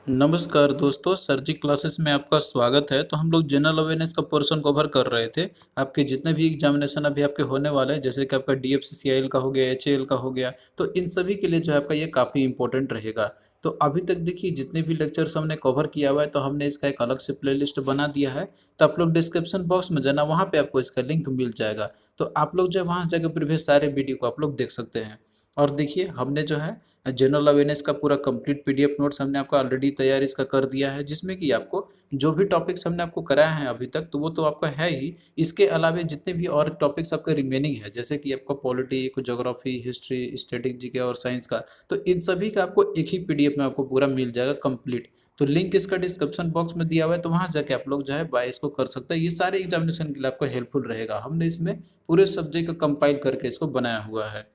नमस्कार दोस्तों, सर जी क्लासेस में आपका स्वागत है। तो हम लोग जनरल अवेयरनेस का पोर्शन कवर कर रहे थे। आपके जितने भी एग्जामिनेशन अभी आपके होने वाले हैं, जैसे कि आपका डीएफसीसीआईएल का हो गया, एचएएल का हो गया, तो इन सभी के लिए जो है आपका ये काफ़ी इंपॉर्टेंट रहेगा। तो अभी तक देखिए जितने भी लेक्चर्स हमने कवर किया हुआ है, तो हमने इसका एक अलग से प्लेलिस्ट बना दिया है। तो आप लोग डिस्क्रिप्शन बॉक्स में जाना, वहाँ पे आपको इसका लिंक मिल जाएगा। तो आप लोग जो है वहाँ जाकर प्रीवियस सारे वीडियो को आप लोग देख सकते हैं। और देखिए हमने जो है जनरल अवेयरनेस का पूरा कंप्लीट पीडीएफ नोट्स हमने आपका ऑलरेडी तैयार इसका कर दिया है, जिसमें कि आपको जो भी टॉपिक्स हमने आपको कराया है अभी तक, तो वो तो आपका है ही। इसके अलावा जितने भी और टॉपिक्स आपके रिमेनिंग है, जैसे कि आपका polity, geography, history, static GK और साइंस का, तो इन सभी का आपको एक ही पीडीएफ में आपको पूरा मिल जाएगा कंप्लीट। तो लिंक इसका डिस्क्रिप्शन बॉक्स में दिया हुआ है, तो वहाँ जाके आप लोग जो है बाय इसको कर सकते हैं। ये सारे एग्जामिनेशन के लिए आपको हेल्पफुल रहेगा। हमने इसमें पूरे सब्जेक्ट को कंपाइल करके इसको बनाया हुआ है।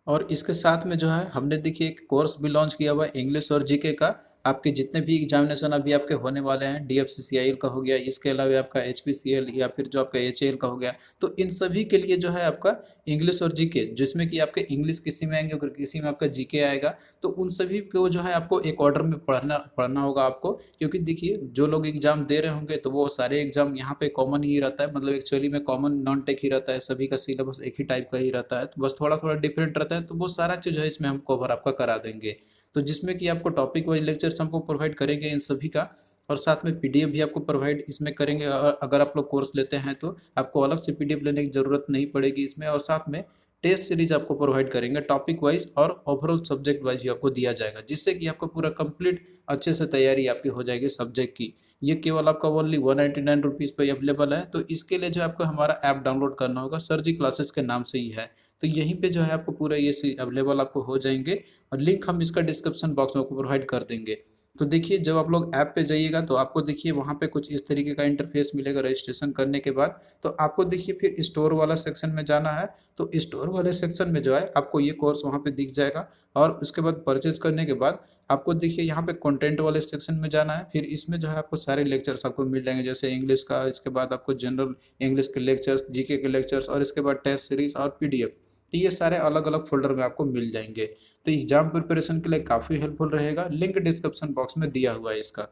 और इसके साथ में जो है हमने देखिए एक कोर्स भी लॉन्च किया हुआ है इंग्लिश और जीके का। आपके जितने भी एग्जामिनेशन अभी आपके होने वाले हैं, डीएफसीसीआईएल का हो गया, इसके अलावा आपका एचपीसीएल या फिर जो आपका एचएएल का हो गया, तो इन सभी के लिए जो है आपका इंग्लिश और जीके, जिसमें कि आपके इंग्लिश किसी में आएंगे और किसी में आपका जीके आएगा, तो उन सभी को जो है आपको एक ऑर्डर में पढ़ना पढ़ना होगा आपको। क्योंकि देखिए जो लोग एग्जाम दे रहे होंगे, तो वो सारे एग्जाम यहाँ पे कॉमन ही रहता है, मतलब एक्चुअली में कॉमन नॉन टेक ही रहता है, सभी का सिलेबस एक ही टाइप का ही रहता है, तो बस थोड़ा थोड़ा डिफरेंट रहता है। तो वो सारा चीज़ है इसमें हम कवर आपका करा देंगे। तो जिसमें कि आपको टॉपिक वाइज लेक्चर्स हमको प्रोवाइड करेंगे इन सभी का, और साथ में पीडीएफ भी आपको प्रोवाइड इसमें करेंगे। अगर आप लोग कोर्स लेते हैं तो आपको अलग से पीडीएफ लेने की ज़रूरत नहीं पड़ेगी इसमें। और साथ में टेस्ट सीरीज आपको प्रोवाइड करेंगे टॉपिक वाइज, और ओवरऑल सब्जेक्ट वाइज भी आपको दिया जाएगा, जिससे कि आपको पूरा कंप्लीट अच्छे से तैयारी आपकी हो जाएगी सब्जेक्ट की। ये केवल आपका ओनली 199 रुपीज़ पर अवेलेबल है। तो इसके लिए जो आपको हमारा ऐप डाउनलोड करना होगा, सर जी क्लासेस के नाम से ही है। तो यहीं पे जो है आपको पूरा ये अवेलेबल आपको हो जाएंगे, और लिंक हम इसका डिस्क्रिप्शन बॉक्स में आपको प्रोवाइड कर देंगे। तो देखिए जब आप लोग ऐप पे जाइएगा, तो आपको देखिए वहाँ पे कुछ इस तरीके का इंटरफेस मिलेगा रजिस्ट्रेशन करने के बाद। तो आपको देखिए फिर स्टोर वाला सेक्शन में जाना है। तो स्टोर वाले सेक्शन में जो है आपको ये कोर्स वहाँ पे दिख जाएगा। और उसके बाद परचेज करने के बाद आपको देखिए यहाँ पे कंटेंट वाले सेक्शन में जाना है। फिर इसमें जो है आपको सारे लेक्चर्स आपको मिल जाएंगे, जैसे इंग्लिश का, इसके बाद आपको जनरल इंग्लिश के लेक्चर्स, जीके के लेक्चर्स, और इसके बाद टेस्ट सीरीज और पीडीएफ। तो ये सारे अलग अलग फोल्डर में आपको मिल जाएंगे। तो एग्जाम प्रिपरेशन के लिए काफ़ी हेल्पफुल रहेगा। लिंक डिस्क्रिप्शन बॉक्स में दिया हुआ है इसका।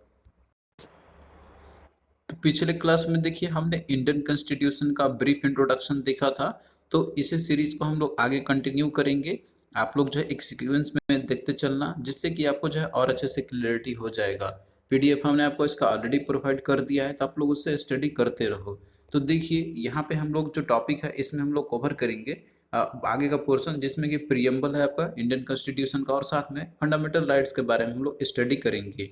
तो पिछले क्लास में देखिए हमने इंडियन कॉन्स्टिट्यूशन का ब्रीफ इंट्रोडक्शन देखा था। तो इसी सीरीज को हम लोग आगे कंटिन्यू करेंगे। आप लोग जो है एक सीक्वेंस में देखते चलना, जिससे कि आपको जो है और अच्छे से क्लियरिटी हो जाएगा। पीडीएफ हमने आपको इसका ऑलरेडी प्रोवाइड कर दिया है, तो आप लोग उससे स्टडी करते रहो। तो देखिए यहाँ पे हम लोग जो टॉपिक है इसमें हम लोग कवर करेंगे आगे का पोर्शन, जिसमें कि प्रियम्बल है आपका इंडियन कॉन्स्टिट्यूशन का, और साथ में फंडामेंटल राइट्स के बारे में हम लोग स्टडी करेंगे।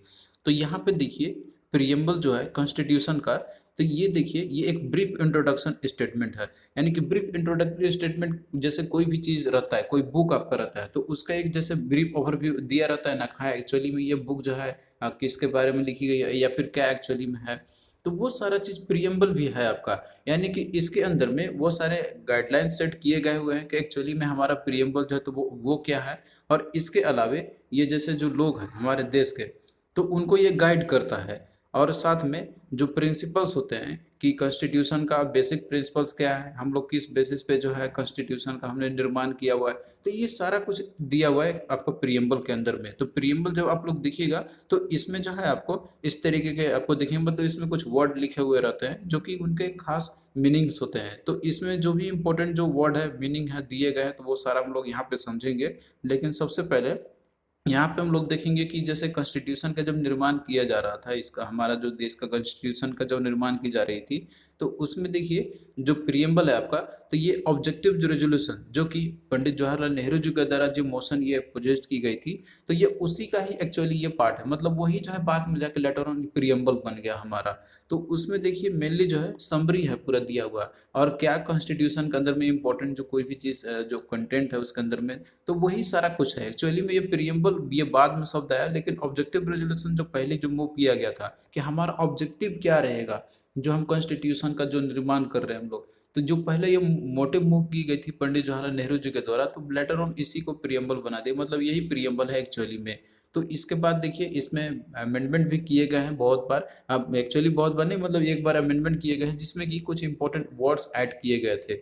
तो यहाँ पे देखिए प्रियम्बल जो है कॉन्स्टिट्यूशन का, तो ये देखिए ये एक ब्रीफ इंट्रोडक्शन स्टेटमेंट है। यानी कि ब्रीफ इंट्रोडक्टरी स्टेटमेंट, जैसे कोई भी चीज़ रहता है, कोई बुक आपका रहता है, तो उसका एक जैसे ब्रीफ ओवरव्यू दिया रहता है ना, हाँ एक्चुअली में ये बुक जो है किसके बारे में लिखी गई है या फिर क्या एक्चुअली में है। तो वो सारा चीज़ प्रियम्बल भी है आपका। यानी कि इसके अंदर में वो सारे गाइडलाइंस सेट किए गए हुए हैं कि एक्चुअली में हमारा प्रियम्बल जो है तो वो क्या है। और इसके अलावे ये जैसे जो लोग हैं हमारे देश के, तो उनको ये गाइड करता है। और साथ में जो प्रिंसिपल्स होते हैं कि कॉन्स्टिट्यूशन का बेसिक प्रिंसिपल्स क्या है, हम लोग किस बेसिस पे जो है कॉन्स्टिट्यूशन का हमने निर्माण किया हुआ है, तो ये सारा कुछ दिया हुआ है आपको प्रियम्बल के अंदर में। तो प्रियम्बल जब आप लोग देखिएगा, तो इसमें जो है आपको इस तरीके के आपको देखेंगे, मतलब इसमें कुछ वर्ड लिखे हुए रहते हैं जो कि उनके खास मीनिंग्स होते हैं। तो इसमें जो भी इंपॉर्टेंट जो वर्ड है, मीनिंग है दिए गए हैं, तो वो सारा हम लोग यहाँ पे समझेंगे। लेकिन सबसे पहले यहाँ पे हम लोग देखेंगे कि जैसे कॉन्स्टिट्यूशन का जब निर्माण किया जा रहा था, इसका हमारा जो देश का कॉन्स्टिट्यूशन का जो निर्माण की जा रही थी, तो उसमें देखिए जो प्रियम्बल है आपका, तो ये ऑब्जेक्टिव जो रेजोल्यूशन जो कि पंडित जवाहरलाल नेहरू जी के द्वारा जो मोशन ये प्रोजेक्ट की गई थी, तो ये उसी का ही एक्चुअली ये पार्ट है। मतलब वही जो है बाद में जाके लेटर ऑन प्रियम्बल बन गया हमारा। तो उसमें देखिए मेनली जो है समरी है पूरा दिया हुआ, और क्या कॉन्स्टिट्यूशन के अंदर में इंपॉर्टेंट जो कोई भी चीज़ जो कंटेंट है उसके अंदर में, तो वही सारा कुछ है। एक्चुअली में ये प्रियम्बल ये बाद में शब्द आया, लेकिन ऑब्जेक्टिव रेजोल्यूशन जो पहले जो मूव किया गया था कि हमारा ऑब्जेक्टिव क्या रहेगा, जो हम कॉन्स्टिट्यूशन का जो निर्माण कर रहे हैं हम लोग, तो जो पहले ये मोटिव मूव की गई थी पंडित जवाहरलाल नेहरू जी के द्वारा, तो लेटर ऑन इसी को प्रियम्बल बना दिया। मतलब यही प्रियम्बल है एक्चुअली में। तो इसके बाद देखिए इसमें अमेंडमेंट भी किए गए हैं बहुत बार। अब एक्चुअली बहुत बार नहीं, मतलब एक बार अमेंडमेंट किए गए हैं, जिसमें कि कुछ इंपॉर्टेंट वर्ड्स ऐड किए गए थे।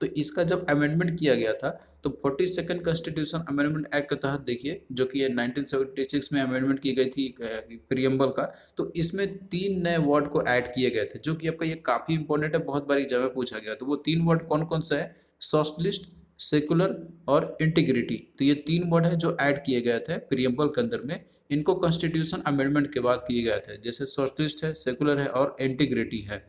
तो इसका जब अमेंडमेंट किया गया था, तो 42nd कॉन्स्टिट्यूशन अमेंडमेंट एक्ट के तहत देखिए, जो कि ये 1976 में अमेंडमेंट की गई थी प्रियम्बल का, तो इसमें 3 नए वर्ड को ऐड किए गए थे, जो कि आपका ये काफी इंपॉर्टेंट है, बहुत बारी एग्जाम में पूछा गया। तो वो 3 वर्ड कौन कौन सा है? सोशलिस्ट, सेकुलर और इंटीग्रिटी। तो ये 3 वर्ड है जो ऐड किए गए थे प्रियम्बल के अंदर में। इनको कॉन्स्टिट्यूशन अमेंडमेंट के बाद किए गए थे, जैसे सोशलिस्ट है, सेकुलर है और इंटीग्रिटी है।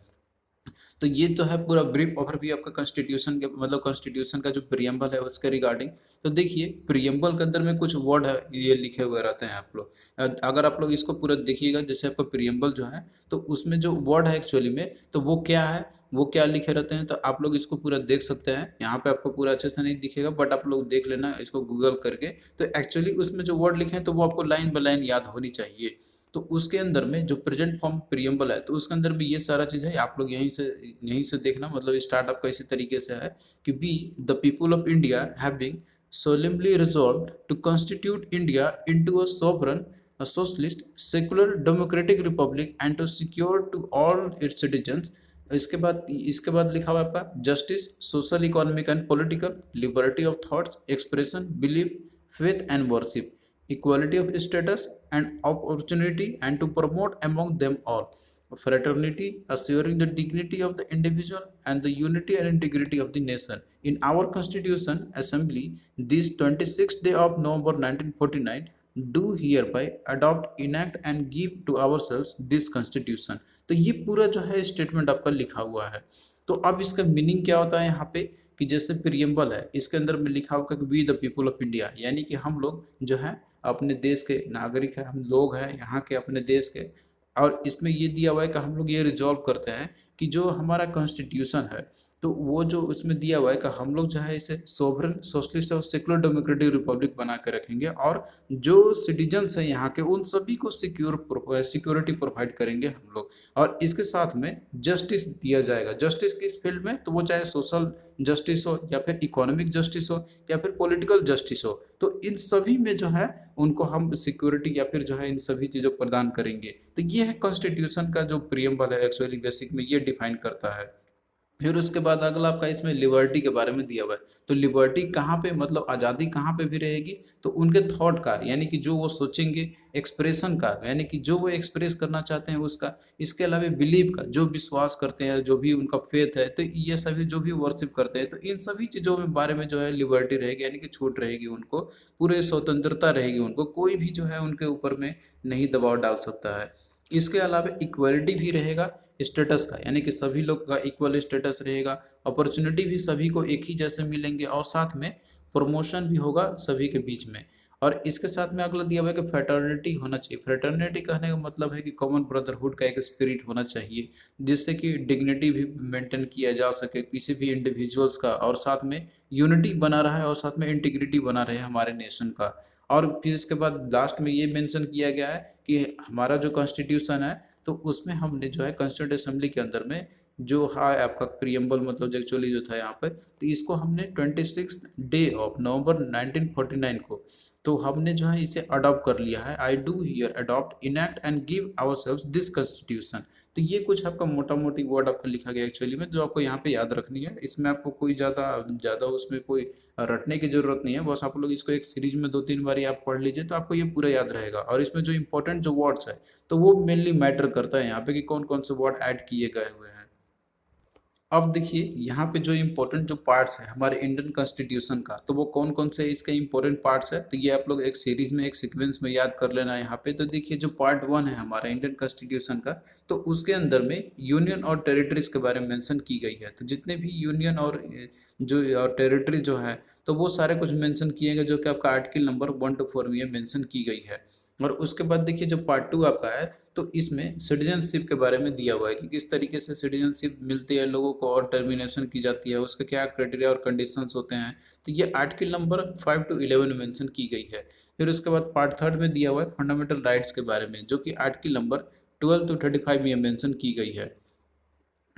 तो ये तो है पूरा ब्रीफ ओवरव्यू आपका कॉन्स्टिट्यूशन के, मतलब कॉन्स्टिट्यूशन का जो प्रियम्बल है उसके रिगार्डिंग। तो देखिए प्रियम्बल के अंदर में कुछ वर्ड है ये लिखे हुए रहते हैं आप लोग। अगर आप लोग इसको पूरा देखिएगा, जैसे आपका प्रियम्बल जो है, तो उसमें जो वर्ड है एक्चुअली में, तो वो क्या है, वो क्या लिखे रहते हैं, तो आप लोग इसको पूरा देख सकते हैं। यहाँ पे आपको पूरा अच्छे से नहीं दिखेगा, बट आप लोग देख लेना इसको गूगल करके। तो एक्चुअली उसमें जो वर्ड लिखे हैं तो वो आपको लाइन बाय लाइन याद होनी चाहिए। तो उसके अंदर में जो प्रेजेंट फॉर्म प्रियम्बल है, तो उसके अंदर भी ये सारा चीज़ है, आप लोग यहीं से देखना। मतलब स्टार्टअप का इसी तरीके से है कि we the people of India having solemnly resolved to constitute India into a sovereign, a socialist, secular, democratic republic and to secure to all its citizens। इसके बाद लिखा हुआ है आपका justice, social, economic and political, liberty of thoughts, expression, belief, faith and worship, equality of status and opportunity, and to promote among them all fraternity, assuring the dignity of the individual and the unity and integrity of the nation. In our Constitution Assembly, this 26th day of November 1949, do hereby adopt, enact and give to ourselves this Constitution। तो ये पूरा जो है statement आपका लिखा हुआ है। तो अब इसका मीनिंग क्या होता है यहाँ पे, कि जैसे प्रियम्बल है, इसके अंदर में लिखा होगा कि we the people of India, यानी कि हम लोग जो है अपने देश के नागरिक हैं, हम लोग हैं यहाँ के अपने देश के। और इसमें ये दिया हुआ है कि हम लोग ये रिजॉल्व करते हैं कि जो हमारा कॉन्स्टिट्यूशन है, तो वो जो उसमें दिया हुआ है कि हम लोग जो है इसे सोवरेन, सोशलिस्ट और सेकुलर डेमोक्रेटिक रिपब्लिक बना के रखेंगे, और जो सिटीजन्स हैं यहाँ के उन सभी को सिक्योरिटी प्रोवाइड करेंगे हम लोग। और इसके साथ में जस्टिस दिया जाएगा। जस्टिस किस फील्ड में, तो वो चाहे सोशल जस्टिस हो या फिर इकोनॉमिक जस्टिस हो या फिर पॉलिटिकल जस्टिस हो, तो इन सभी में जो है उनको हम सिक्योरिटी या फिर जो है इन सभी चीज़ों प्रदान करेंगे। तो ये है कॉन्स्टिट्यूशन का जो प्रियम्बल है, एक्चुअली बेसिक में ये डिफाइन करता है। फिर उसके बाद अगला आपका इसमें लिबर्टी के बारे में दिया हुआ है। तो लिबर्टी कहाँ पे, मतलब आज़ादी कहाँ पे भी रहेगी, तो उनके थॉट का, यानी कि जो वो सोचेंगे, एक्सप्रेशन का, यानी कि जो वो एक्सप्रेस करना चाहते हैं उसका, इसके अलावा बिलीव का, जो विश्वास करते हैं, जो भी उनका फेथ है, तो ये सभी जो भी वर्शिप करते हैं, तो इन सभी चीज़ों में बारे में जो है लिबर्टी रहेगी, यानी कि छूट रहेगी उनको, पूरे स्वतंत्रता रहेगी उनको, कोई भी जो है उनके ऊपर में नहीं दबाव डाल सकता है। इसके अलावा इक्वलिटी भी रहेगा स्टेटस का, यानी कि सभी लोग का इक्वल स्टेटस रहेगा, अपॉर्चुनिटी भी सभी को एक ही जैसे मिलेंगे, और साथ में प्रमोशन भी होगा सभी के बीच में। और इसके साथ में अगला दिया हुआ है कि फ्रेटर्निटी होना चाहिए। फ्रेटर्निटी कहने का मतलब है कि कॉमन ब्रदरहुड का एक स्पिरिट होना चाहिए, जिससे कि डिग्निटी भी मेंटेन किया जा सके किसी भी इंडिविजुअल्स का, और साथ में यूनिटी बना रहा है, और साथ में इंटीग्रिटी बना रहे हमारे नेशन का। और फिर इसके बाद लास्ट में ये मेंशन किया गया है कि हमारा जो कॉन्स्टिट्यूशन है, तो उसमें हमने जो है कॉन्स्टिट्यूंट असेंबली के अंदर में जो है आपका प्रियम्बल, मतलब एक्चुअली जो था यहाँ पर, तो इसको हमने 26 डे ऑफ नवंबर 1949 को, तो हमने जो है इसे अडॉप्ट कर लिया है। I do here adopt, enact and give ourselves this constitution. तो ये कुछ आपका मोटा मोटी वर्ड आपका लिखा गया एक्चुअली में, जो आपको यहाँ पे याद रखनी है। इसमें आपको कोई ज़्यादा ज़्यादा उसमें कोई रटने की जरूरत नहीं है, बस आप लोग इसको एक सीरीज में 2-3 बार आप पढ़ लीजिए तो आपको ये पूरा याद रहेगा। और इसमें जो इंपॉर्टेंट जो वर्ड्स है, तो वो मेनली मैटर करता है यहाँ पे कि कौन कौन से वर्ड ऐड किए गए हुए हैं। अब देखिए यहाँ पे जो इम्पोर्टेंट जो पार्ट्स है हमारे इंडियन कॉन्स्टिट्यूशन का, तो वो कौन कौन से इसके इम्पोर्टेंट पार्ट्स है, तो ये आप लोग एक सीरीज में एक सीक्वेंस में याद कर लेना यहाँ पे। तो देखिए जो पार्ट 1 है हमारा इंडियन कॉन्स्टिट्यूशन का, तो उसके अंदर में यूनियन और टेरिटरीज के बारे में मेंशन की गई है। तो जितने भी यूनियन और जो और टेरिटरी जो है, तो वो सारे कुछ मेंशन किए गए, जो कि आपका आर्टिकल नंबर 1 to 4 में मेंशन की गई है। और उसके बाद देखिए जो पार्ट 2 आपका है, तो इसमें सिटीजनशिप के बारे में दिया हुआ है कि किस तरीके से सिटीजनशिप मिलती है लोगों को और टर्मिनेशन की जाती है, उसके क्या क्राइटेरिया और कंडीशंस होते हैं। तो ये आर्टिकल नंबर 5 to 11 में मेंशन की गई है। फिर उसके बाद पार्ट 3 में दिया हुआ है फंडामेंटल राइट्स के बारे में, जो कि आर्टिकल नंबर 12 to 35 में मेंशन की गई है।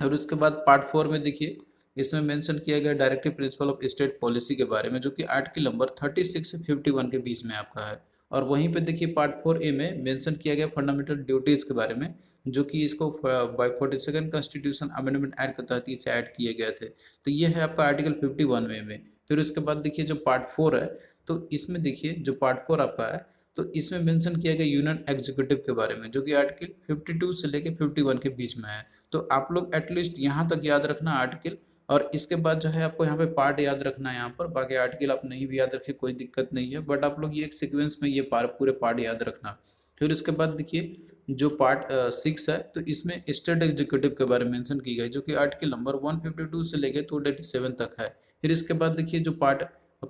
और उसके बाद पार्ट 4 में देखिए इसमें मेंशन किया गया directive principle of state policy के बारे में, जो कि आर्टिकल नंबर 36 से 51 के बीच में आपका है। और वहीं पे देखिए पार्ट 4A में मेंशन किया गया फंडामेंटल ड्यूटीज़ के बारे में, जो कि इसको bye 42nd constitution amendment act के तहत इसे ऐड किए गए थे। तो ये है आपका आर्टिकल 51 में। फिर उसके बाद देखिए जो पार्ट 4 है, तो इसमें देखिए जो पार्ट 4 आपका है, तो इसमें मेंशन किया गया यूनियन एग्जीक्यूटिव के बारे में, जो कि आर्टिकल 52 से लेके 51 के बीच में है। तो आप लोग एटलीस्ट यहाँ तक याद रखना आर्टिकल, और इसके बाद जो है आपको यहाँ पे पार्ट याद रखना है यहाँ पर, बाकी आर्टिकल आप नहीं भी याद रखिए कोई दिक्कत नहीं है, बट आप लोग ये एक सीक्वेंस में ये पूरे पार्ट याद रखना। फिर उसके बाद देखिए जो पार्ट 6 है, तो इसमें स्टेट एग्जीक्यूटिव के बारे में मेंशन की गई, जो कि आर्टिकल नंबर 152 से लेके 287 तक है। फिर इसके बाद देखिए जो पार्ट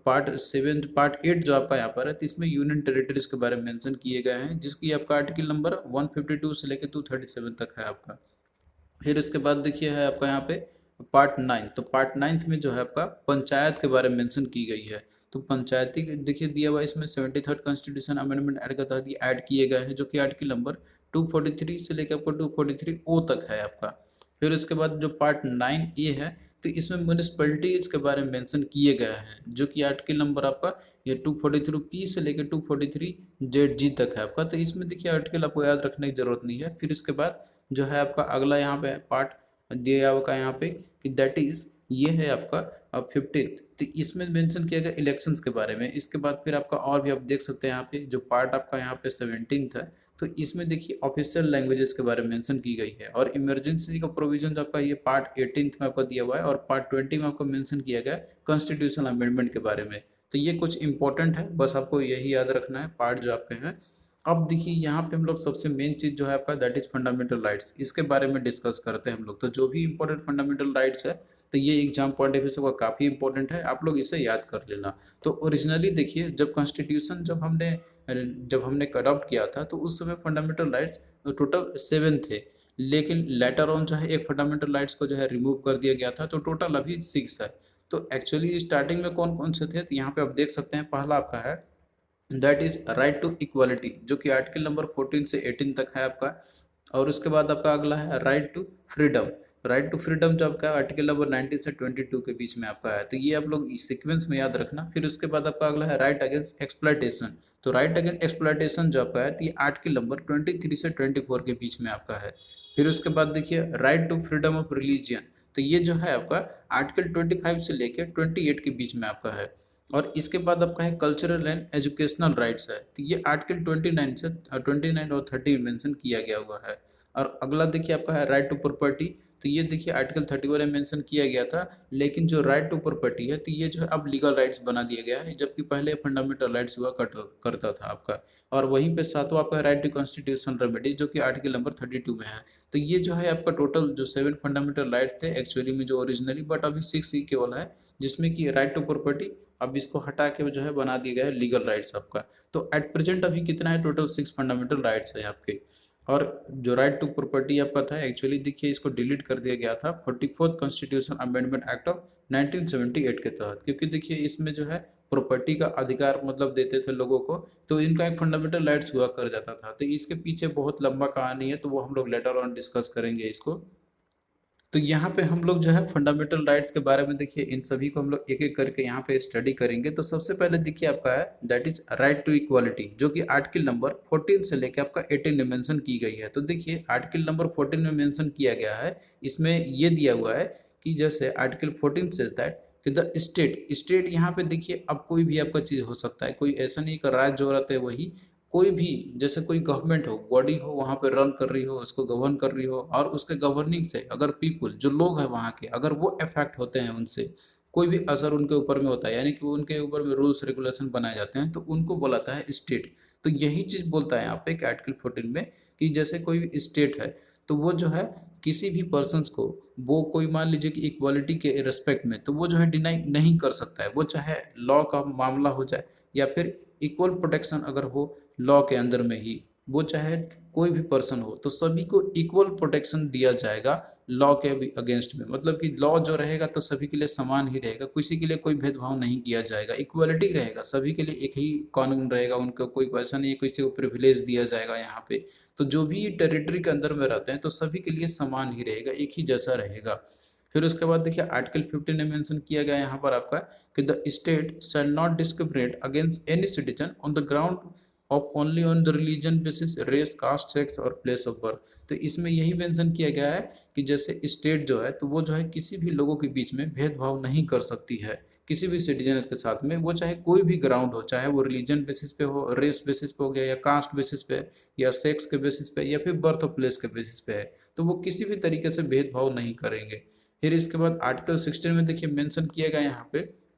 8 जो आपका यहाँ पर है, तो इसमें यूनियन टेरिटरीज के बारे में मेंशन किए गए हैं, जिसकी आपका आर्टिकल नंबर 152 से लेके 237 तक है आपका। फिर इसके बाद देखिए है आपका यहाँ पे पार्ट 9, तो पार्ट 9 में जो है आपका पंचायत के बारे में मेंशन की गई है। तो पंचायती देखिए दिया हुआ इसमें 73rd कॉन्स्टिट्यूशन अमेंडमेंट एक्ट के तहत ये ऐड किए गए हैं, जो कि आर्टिकल नंबर 243 से लेकर आपको 243 ओ तक है आपका। फिर उसके बाद जो पार्ट 9 ए है, तो इसमें म्यूनिसपैलिटीज के बारे में मेंशन किए गए हैं, जो कि आर्टिकल नंबर आपका ये 243 पी से लेकर 243 जेड जी तक है आपका। तो इसमें देखिए आर्टिकल आपको याद रखने की जरूरत नहीं है। फिर इसके बाद जो है आपका अगला यहाँ पे पार्ट दिया हुआ यहाँ पे कि दैट इज ये है आपका 15th, तो इसमें मेंशन किया गया इलेक्शंस के बारे में। इसके बाद फिर आपका और भी आप देख सकते हैं यहाँ पे जो पार्ट आपका यहाँ पे 17th है, तो इसमें देखिए ऑफिशियल लैंग्वेजेस के बारे में मेंशन की गई है, और इमरजेंसी का प्रोविजन जो आपका ये पार्ट 18th में आपका दिया हुआ है, और पार्ट 20 में आपको मेंशन किया गया कॉन्स्टिट्यूशनल अमेंडमेंट के बारे में। तो ये कुछ इंपॉर्टेंट है, बस आपको यही याद रखना है पार्ट जो आपके हैं। अब देखिए यहाँ पे हम लोग सबसे मेन चीज जो है आपका दैट इज फंडामेंटल राइट्स, इसके बारे में डिस्कस करते हैं हम लोग। तो जो भी इंपॉर्टेंट फंडामेंटल राइट्स है, तो ये एग्जाम पॉइंट ऑफ व्यू से काफी इंपॉर्टेंट है, आप लोग इसे याद कर लेना। तो ओरिजिनली देखिए जब कॉन्स्टिट्यूशन जब हमने अडॉप्ट किया था, तो उस समय फंडामेंटल राइट्स टोटल 7 थे, लेकिन लेटर ऑन जो है एक फंडामेंटल राइट्स को जो है रिमूव कर दिया गया था, तो टोटल अभी 6 है। तो एक्चुअली स्टार्टिंग में कौन कौन से थे, तो यहाँ पे आप देख सकते हैं पहला आपका है that is right to equality, जो कि आर्टिकल नंबर 14 से 18 तक है आपका। और उसके बाद आपका अगला है right to freedom. Right to freedom जो आपका आर्टिकल नंबर 19 से 22 के बीच में आपका है, तो ये आप लोग सीक्वेंस में याद रखना। फिर उसके बाद आपका अगला है राइट अगेंस्ट एक्सप्लॉयटेशन। तो राइट अगेंस्ट एक्सप्लॉयटेशन जो आपका है, तो ये आर्टिकल नंबर 23 से 24 के बीच में आपका है। फिर उसके बाद देखिए right to freedom of religion, तो ये जो है आपका आर्टिकल 25 से लेकर 28 के बीच में आपका है। और इसके बाद आपका है कल्चरल एंड एजुकेशनल राइट्स है, तो ये आर्टिकल 29 और 30 में मेंशन किया गया हुआ है। और अगला देखिए आपका है राइट टू प्रॉपर्टी, तो ये देखिए आर्टिकल 31 में मेंशन किया गया था, लेकिन जो राइट टू प्रॉपर्टी है, तो ये जो है अब लीगल राइट्स बना दिया गया है, जबकि पहले फंडामेंटल राइट्स हुआ करता था आपका। और वहीं पे सातवां आपका राइट टू कॉन्स्टिट्यूशन रेमेडी, जो कि आर्टिकल नंबर 32 में है। तो ये जो है आपका टोटल जो 7 फंडामेंटल राइट थे एक्चुअली में जो ओरिजिनली, बट अभी 6 ही केवल है, जिसमें कि राइट टू प्रॉपर्टी अब इसको हटा के जो है बना दिया गया है लीगल राइट्स आपका। तो एट प्रेजेंट अभी कितना है, टोटल 6 फंडामेंटल राइट्स है आपके। और जो राइट टू प्रॉपर्टी आपका था एक्चुअली देखिए इसको डिलीट कर दिया गया था 44th constitution amendment act of 1978 के तहत, क्योंकि देखिए इसमें जो है प्रॉपर्टी का अधिकार मतलब देते थे लोगों को, तो इनका एक फंडामेंटल राइट्स हुआ कर जाता था। तो इसके पीछे बहुत लंबा कहानी है, तो वो हम लोग लेटर ऑन डिस्कस करेंगे इसको। तो यहाँ पे हम लोग जो है फंडामेंटल राइट्स के बारे में देखिए इन सभी को हम लोग एक एक करके यहाँ पे स्टडी करेंगे। तो सबसे पहले देखिए आपका है that is right to equality, जो कि आर्टिकल नंबर 14 से लेके आपका 18 में मेंशन की गई है। तो देखिए आर्टिकल नंबर 14 में मेंशन किया गया है, इसमें ये दिया हुआ है कि जैसे आर्टिकल 14 से दैट कि द स्टेट यहाँ पे देखिए अब कोई भी आपका चीज हो सकता है, कोई ऐसा नहीं कि राज्य जो रहता है वही, कोई भी जैसे कोई गवर्नमेंट हो बॉडी हो वहाँ पे रन कर रही हो, उसको गवर्न कर रही हो, और उसके गवर्निंग से अगर पीपुल जो लोग हैं वहाँ के अगर वो अफेक्ट होते हैं, उनसे कोई भी असर उनके ऊपर में होता है, यानी कि उनके ऊपर में रूल्स रेगुलेशन बनाए जाते हैं, तो उनको बोलाता है स्टेट। तो यही चीज बोलता है यहाँ पे आर्टिकल 14 में कि जैसे कोई भी स्टेट है, तो वो जो है किसी भी पर्सन को वो कोई मान लीजिए कि इक्वालिटी के रिस्पेक्ट में, तो वो जो है डिनाई नहीं कर सकता है, वो चाहे लॉ का मामला हो जाए या फिर इक्वल प्रोटेक्शन अगर हो लॉ के अंदर में ही, वो चाहे कोई भी पर्सन हो, तो सभी को इक्वल प्रोटेक्शन दिया जाएगा लॉ के अगेंस्ट में। मतलब कि लॉ जो रहेगा तो सभी के लिए समान ही रहेगा, किसी के लिए कोई भेदभाव नहीं किया जाएगा, इक्वलिटी रहेगा, सभी के लिए एक ही कानून रहेगा, उनको कोई ऐसा नहीं है किसी को प्रिविलेज दिया जाएगा यहाँ पे। तो जो भी टेरिटरी के अंदर में रहते हैं तो सभी के लिए समान ही रहेगा, एक ही जैसा रहेगा। फिर उसके बाद देखिए आर्टिकल 15 में मेंशन किया गया यहाँ पर आपका कि the state shall not discriminate against any citizen on the ground of only on the religion basis, race, caste, sex और प्लेस ऑफ बर्थ। तो इसमें यही मेंशन किया गया है कि जैसे स्टेट जो है, तो वो जो है किसी भी लोगों के बीच में भेदभाव नहीं कर सकती है, किसी भी सिटीजन के साथ में, वो चाहे कोई भी ग्राउंड हो, चाहे वो रिलीजन बेसिस पे हो, रेस बेसिस पे हो गया, या कास्ट बेसिस पे, या सेक्स के बेसिस पे, या फिर बर्थ ऑफ प्लेस के बेसिस पे है, तो वो किसी भी तरीके से भेदभाव नहीं करेंगे। फिर इसके बाद आर्टिकल 16 में देखिए मेंशन किया गया यहाँ पे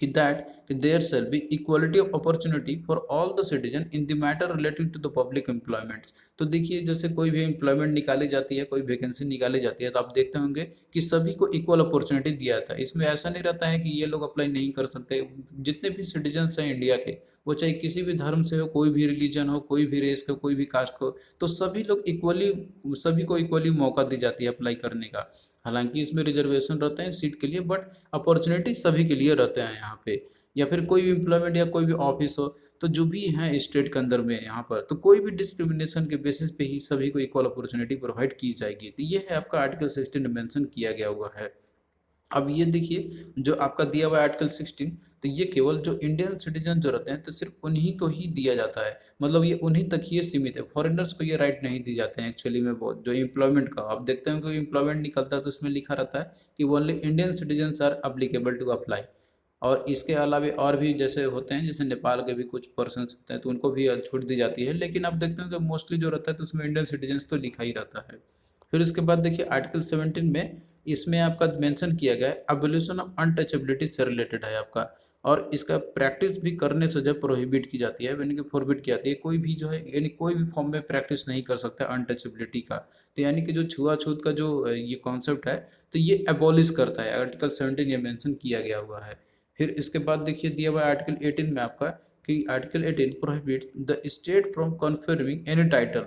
कि that there shall be equality of opportunity for all the citizen in the matter relating to the public employments। तो देखिए जैसे कोई भी एम्प्लॉयमेंट निकाली जाती है, कोई वैकेंसी निकाली जाती है, तो आप देखते होंगे कि सभी को इक्वल अपॉर्चुनिटी दिया था। इसमें ऐसा नहीं रहता है कि ये लोग अप्लाई नहीं कर सकते। जितने भी सिटीजन्स हैं इंडिया के, वो चाहे किसी भी धर्म से हो, कोई भी रिलीजन हो, कोई भी रेस का, कोई भी कास्ट को, तो सभी लोग इक्वली, सभी को इक्वली मौका दी जाती है अप्लाई करने का। हालांकि इसमें रिजर्वेशन रहते हैं सीट के लिए, बट अपॉर्चुनिटी सभी के लिए रहते हैं यहाँ पे। या फिर कोई भी एम्प्लॉयमेंट या कोई भी ऑफिस हो, तो जो भी है स्टेट के अंदर में यहाँ पर, तो कोई भी डिस्क्रिमिनेशन के बेसिस पे ही सभी को इक्वल अपॉर्चुनिटी प्रोवाइड की जाएगी। तो ये है आपका आर्टिकल 16 में मेंशन किया गया हुआ है। अब ये देखिए जो आपका दिया हुआ है आर्टिकल 16, तो ये केवल जो इंडियन सिटीजन जो रहते हैं, तो सिर्फ उन्हीं को ही दिया जाता है। मतलब ये उन्हीं तक ही सीमित है, फॉरेनर्स को ये राइट नहीं दी जाते हैं एक्चुअली में। बहुत जो एम्प्लॉयमेंट का आप देखते हैं, कोई एम्प्लॉयमेंट निकलता है तो उसमें लिखा रहता है कि only Indian citizens are applicable to apply. और इसके अलावा और भी जैसे होते हैं, जैसे नेपाल के भी कुछ पर्सन होते हैं, तो उनको भी छूट दी जाती है। लेकिन आप देखते हैं कि मोस्टली जो रहता है, तो उसमें इंडियन सिटीजन्स तो लिखा ही रहता है। फिर उसके बाद देखिए आर्टिकल 17 में, इसमें आपका मेंशन किया गया है एबोल्यूशन ऑफ अनटचेबिलिटी से रिलेटेड है आपका। और इसका प्रैक्टिस भी करने से जो प्रोहिबिट की जाती है, यानी कि फॉरबिट की जाती है। कोई भी जो है, यानी कोई भी फॉर्म में प्रैक्टिस नहीं कर सकता अनटचेबिलिटी का। तो यानी कि जो छुआछूत का जो ये कॉन्सेप्ट है, तो ये एबॉलिश करता है। आर्टिकल 17 ये मेंशन किया गया हुआ है। फिर इसके बाद देखिए दिया हुआ है आर्टिकल 18 में आपका कि article 18 prohibit the state from confirming any title.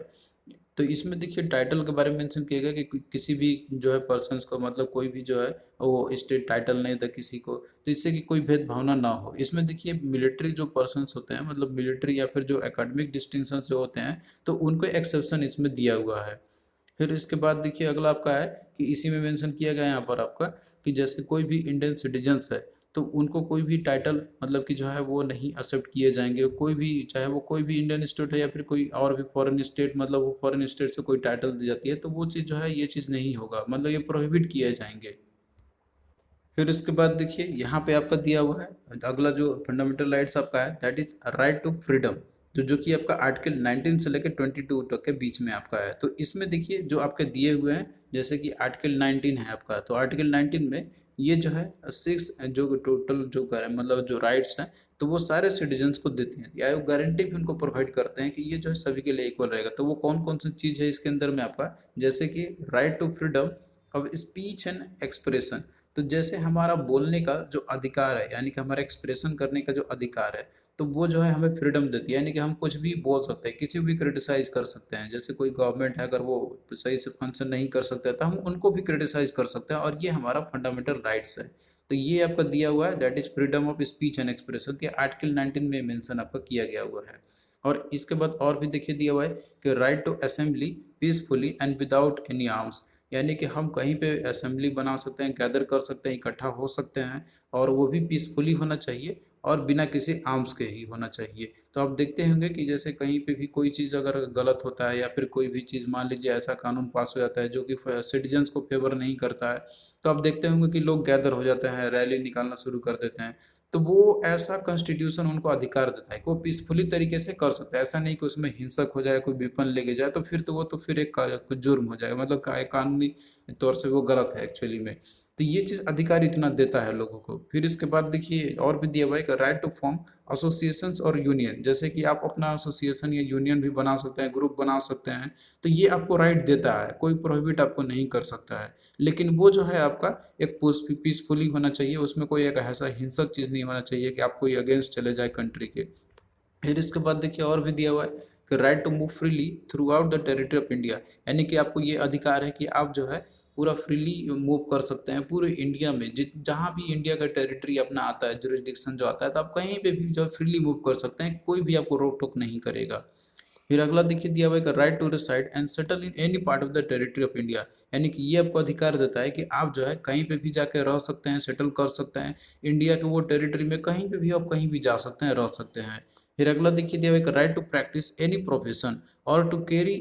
तो इसमें देखिए टाइटल के बारे में मेंशन किया गया कि किसी भी जो है पर्सन्स को, मतलब कोई भी जो है वो स्टेट टाइटल नहीं था किसी को, तो इससे कि कोई भेदभावना ना हो। इसमें देखिए मिलिट्री जो पर्सन्स होते हैं, मतलब मिलिट्री या फिर जो एकेडमिक डिस्टिंक्शन जो होते हैं, तो उनको एक्सेप्शन इसमें दिया हुआ है। फिर इसके बाद देखिए अगला आपका है कि इसी में मेंशन किया गया है यहाँ पर आपका कि जैसे कोई भी इंडियन सिटीजन्स है, तो उनको कोई भी टाइटल, मतलब कि जो है वो नहीं एक्सेप्ट किए जाएंगे। कोई भी, चाहे वो कोई भी इंडियन स्टेट है या फिर कोई और भी फॉरेन स्टेट, मतलब वो फॉरेन स्टेट से कोई टाइटल दी जाती है, तो वो चीज़ जो है, ये चीज़ नहीं होगा, मतलब ये प्रोहिबिट किए जाएंगे। फिर उसके बाद देखिए यहाँ पे आपका दिया हुआ है अगला जो फंडामेंटल राइट्स आपका है, that is right to freedom. जो कि आपका आर्टिकल 19 से लेकर 22 तक के बीच में आपका है। तो इसमें देखिए जो आपके दिए हुए हैं, जैसे कि आर्टिकल 19 है आपका, तो आर्टिकल 19 में ये जो है 6 जो टोटल जो मतलब जो राइट्स हैं, तो वो सारे सिटीजन्स को देते हैं, या वो गारंटी भी उनको प्रोवाइड करते हैं कि ये जो है सभी के लिए इक्वल रहेगा। तो वो कौन कौन सी चीज़ है इसके अंदर में आपका, जैसे कि right to freedom of speech and expression. तो जैसे हमारा बोलने का जो अधिकार है, यानी कि हमारा एक्सप्रेशन करने का जो अधिकार है, तो वो जो है हमें फ्रीडम देती है। यानी कि हम कुछ भी बोल सकते हैं, किसी भी क्रिटिसाइज कर सकते हैं। जैसे कोई गवर्नमेंट है, अगर वो सही से फंक्शन नहीं कर सकते, तो हम उनको भी क्रिटिसाइज कर सकते हैं, और ये हमारा फंडामेंटल राइट्स है। तो ये आपका दिया हुआ है, that is freedom of speech and expression, ये आर्टिकल 19 में मेंशन आपका किया गया हुआ है। और इसके बाद और भी देखिए दिया हुआ है कि right to assembly peacefully and without any arms. यानी कि हम कहीं पे असेंबली बना सकते हैं, गैदर कर सकते हैं, इकट्ठा हो सकते हैं, और वो भी पीसफुली होना चाहिए और बिना किसी आर्म्स के ही होना चाहिए। तो आप देखते होंगे कि जैसे कहीं पे भी कोई चीज़ अगर गलत होता है, या फिर कोई भी चीज़ मान लीजिए ऐसा कानून पास हो जाता है जो कि सिटीजन्स को फेवर नहीं करता है, तो आप देखते होंगे कि लोग गैदर हो जाते हैं, रैली निकालना शुरू कर देते हैं। तो वो ऐसा कॉन्स्टिट्यूशन उनको अधिकार देता है कि वो पीसफुली तरीके से कर सकता है। ऐसा नहीं कि उसमें हिंसक हो जाए, कोई वेपन लेके जाए, तो फिर तो वो तो फिर एक कुछ जुर्म हो जाएगा, मतलब कानूनी तौर से वो गलत है एक्चुअली में। तो ये चीज़ अधिकार इतना देता है लोगों को। फिर इसके बाद देखिए और भी दिया हुआ है कि राइट टू फॉर्म एसोसिएशंस और यूनियन। जैसे कि आप अपना एसोसिएशन या यूनियन भी बना सकते हैं, ग्रुप बना सकते हैं, तो ये आपको राइट देता है, कोई प्रोहिबिट आपको नहीं कर सकता है। लेकिन वो जो है आपका एक पीसफुली होना चाहिए, उसमें कोई एक ऐसा हिंसक चीज़ नहीं होना चाहिए कि आप कोई अगेंस्ट चले जाए कंट्री के। फिर इसके बाद देखिए और भी दिया हुआ है कि right to move freely throughout the territory of India. यानी कि आपको ये अधिकार है कि आप जो है पूरा फ्रीली मूव कर सकते हैं पूरे इंडिया में, जित जहाँ भी इंडिया का टेरिटरी अपना आता है, जुरिस्डिक्शन जो आता है, तो आप कहीं पे भी जो फ्रीली मूव कर सकते हैं, कोई भी आपको रोक टोक नहीं करेगा। फिर अगला देखिए दिया हुआ है right to reside and settle in any part of the territory of India. यानी कि ये आपको अधिकार देता है कि आप जो है कहीं पे भी जाके रह सकते हैं, सेटल कर सकते हैं, इंडिया के वो टेरिटरी में कहीं पे भी आप कहीं भी जा सकते हैं, रह सकते हैं। फिर अगला देखिए दिया हुआ है right to practice any profession और to carry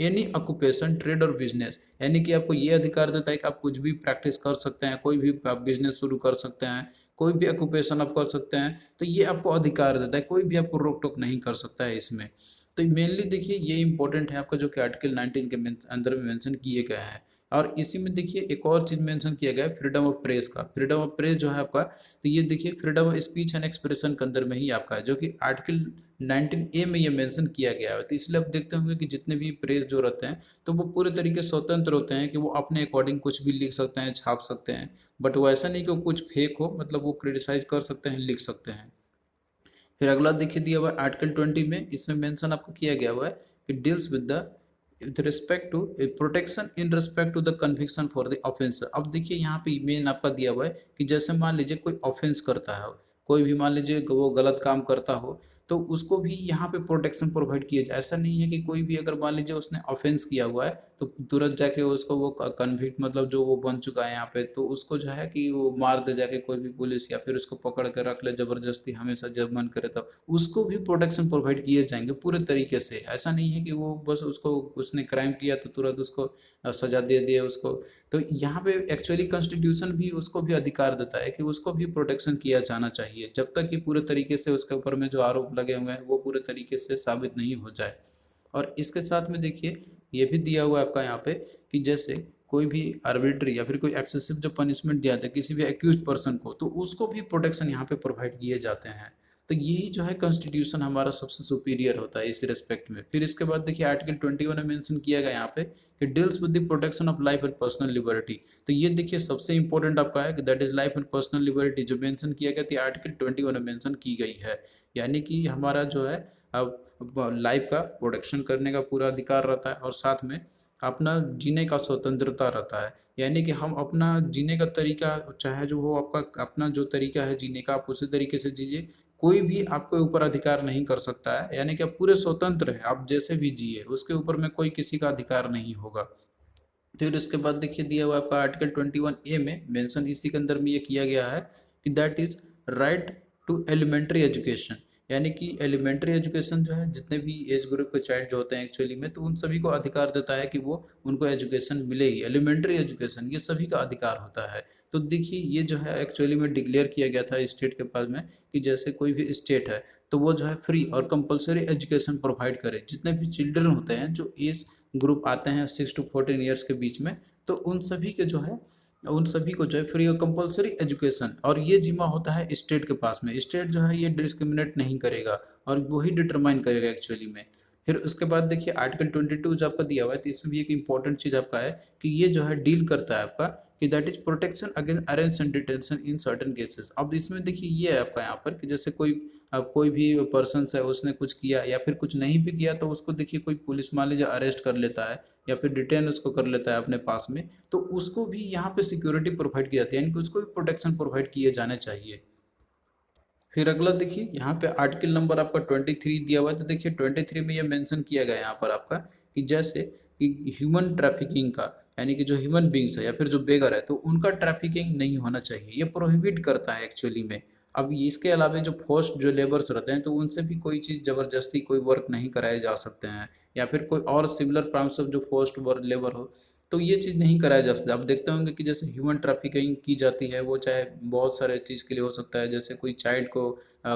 any occupation trade और बिजनेस। यानी कि आपको ये अधिकार देता है कि आप कुछ भी प्रैक्टिस कर सकते हैं, कोई भी आप बिजनेस शुरू कर सकते हैं, कोई भी ऑक्यूपेशन आप कर सकते हैं, तो ये आपको अधिकार देता है, कोई भी आपको रोक टोक नहीं कर सकता है इसमें। तो मेनली देखिए ये इंपॉर्टेंट है आपका, जो कि आर्टिकल 19 के अंदर में मेंशन किए गए हैं। और इसी में देखिए एक और चीज मेंशन किया गया है, फ्रीडम ऑफ प्रेस का। फ्रीडम ऑफ प्रेस जो है आपका, तो ये देखिए freedom of speech and expression के अंदर में ही आपका है, जो कि आर्टिकल 19A में ये मेंशन किया गया है। तो इसलिए आप देखते होंगे कि जितने भी प्रेस जो रहते हैं, तो वो पूरे तरीके से स्वतंत्र होते हैं कि वो अपने अकॉर्डिंग कुछ भी लिख सकते हैं, छाप सकते हैं। बट वो ऐसा नहीं कि वो कुछ फेक हो, मतलब वो क्रिटिसाइज कर सकते हैं, लिख सकते हैं। फिर अगला देखिए दिया हुआ है आर्टिकल 20 में, इसमें मेंशन आपको किया गया हुआ है कि deals with the with respect to protection in respect to the conviction for the offence. अब देखिए यहाँ पे मेन आपका दिया हुआ है कि जैसे मान लीजिए कोई ऑफेंस करता है, कोई भी मान लीजिए वो गलत काम करता हो, तो उसको भी यहाँ पे प्रोटेक्शन प्रोवाइड किया जाए। ऐसा नहीं है कि कोई भी अगर मान लीजिए उसने ऑफेंस किया हुआ है, तो तुरंत जाके उसको वो कन्विक्ट, मतलब जो वो बन चुका है यहाँ पे, तो उसको जो है कि वो मार दे जाके कोई भी पुलिस, या फिर उसको पकड़ के रख ले जबरदस्ती हमेशा जब मन करे तब, उसको भी प्रोटेक्शन प्रोवाइड किए जाएंगे पूरे तरीके से। ऐसा नहीं है कि वो बस उसको, उसने क्राइम किया तो तुरंत उसको सजा दे दिए उसको। तो यहाँ पे एक्चुअली कॉन्स्टिट्यूशन भी उसको भी अधिकार देता है कि उसको भी प्रोटेक्शन किया जाना चाहिए, जब तक कि पूरे तरीके से उसके ऊपर में जो आरोप लगे हुए हैं वो पूरे तरीके से साबित नहीं हो जाए। और इसके साथ में देखिए ये भी दिया हुआ है आपका यहाँ पे कि जैसे कोई भी आर्बिट्री या फिर कोई एक्सेसिव जो पनिशमेंट दिया जाता है किसी भी एक्यूज पर्सन को, तो उसको भी प्रोटेक्शन यहाँ पे प्रोवाइड किए जाते हैं। तो यही जो है कॉन्स्टिट्यूशन हमारा सबसे सुपीरियर होता है इस रिस्पेक्ट में। फिर इसके बाद देखिए आर्टिकल 21 में मेंशन किया गया यहाँ पे कि deals with the protection of life and personal liberty. तो ये देखिए सबसे इंपॉर्टेंट आपका है कि that is life and personal liberty, जो मेंशन किया गया था आर्टिकल 21 में मेंशन की गई है। यानी कि हमारा जो है अब लाइफ का प्रोटेक्शन करने का पूरा अधिकार रहता है, और साथ में अपना जीने का स्वतंत्रता रहता है। यानी कि हम अपना जीने का तरीका, चाहे जो हो आपका अपना जो तरीका है जीने का, आप उसी तरीके से जीजिए। कोई भी आपके ऊपर अधिकार नहीं कर सकता है, यानी कि आप पूरे स्वतंत्र हैं, आप जैसे भी जिए उसके ऊपर में कोई किसी का अधिकार नहीं होगा। फिर इसके बाद देखिए दिया हुआ आपका आर्टिकल 21A में मेंशन इसी के अंदर में ये किया गया है कि that is right to elementary education. यानी कि एलिमेंट्री एजुकेशन जो है जितने भी एज ग्रुप के चाइल्ड जो होते हैं एक्चुअली में, तो उन सभी को अधिकार देता है कि वो उनको एजुकेशन मिलेगी। एलिमेंट्री एजुकेशन ये सभी का अधिकार होता है। तो देखिए ये जो है एक्चुअली में डिक्लेयर किया गया था स्टेट के पास में कि जैसे कोई भी स्टेट है तो वो जो है फ्री और कंपलसरी एजुकेशन प्रोवाइड करे। जितने भी चिल्ड्रन होते हैं जो एज ग्रुप आते हैं 6 to 14 ईयर्स के बीच में, तो उन सभी के जो है, उन सभी को जो है फ्री और कंपलसरी एजुकेशन, और ये जिम्मा होता है स्टेट के पास में। स्टेट जो है ये डिस्क्रिमिनेट नहीं करेगा और वही डिटरमाइन करेगा एक्चुअली में। फिर उसके बाद देखिए आर्टिकल 22 जो आपका दिया हुआ है, तो इसमें भी एक इंपॉर्टेंट चीज़ आपका है कि ये जो है डील करता है आपका कि that is protection against arrest and detention in certain cases. अब इसमें देखिए ये है आपका यहाँ पर कि जैसे कोई, अब कोई भी पर्सन है उसने कुछ किया या फिर कुछ नहीं भी किया, तो उसको देखिए कोई पुलिस मान लीजिए अरेस्ट कर लेता है या फिर डिटेन उसको कर लेता है अपने पास में, तो उसको भी यहाँ पे सिक्योरिटी प्रोवाइड की जाती है, यानी कि उसको भी प्रोटेक्शन प्रोवाइड किए जाने चाहिए। फिर अगला देखिए यहाँ पे आर्टिकल नंबर आपका 23 दिया हुआ है। तो देखिए 23 में ये मेंशन किया गया है यहाँ पर आपका कि जैसे कि ह्यूमन ट्रैफिकिंग का, यानी कि जो ह्यूमन बींग्स है या फिर जो बेगर है, तो उनका ट्रैफिकिंग नहीं होना चाहिए, ये प्रोहिबिट करता है एक्चुअली में। अब इसके अलावा जो फोर्स्ड जो लेबर्स रहते हैं, तो उनसे भी कोई चीज़ ज़बरदस्ती कोई वर्क नहीं कराए जा सकते हैं, या फिर कोई और सिमिलर प्राइम्स ऑफ जो फोर्स्ड वर्क लेबर हो, तो ये चीज़ नहीं कराया जा सकता। आप देखते होंगे कि जैसे ह्यूमन ट्रैफिकिंग की जाती है, वो चाहे बहुत सारे चीज़ के लिए हो सकता है, जैसे कोई चाइल्ड को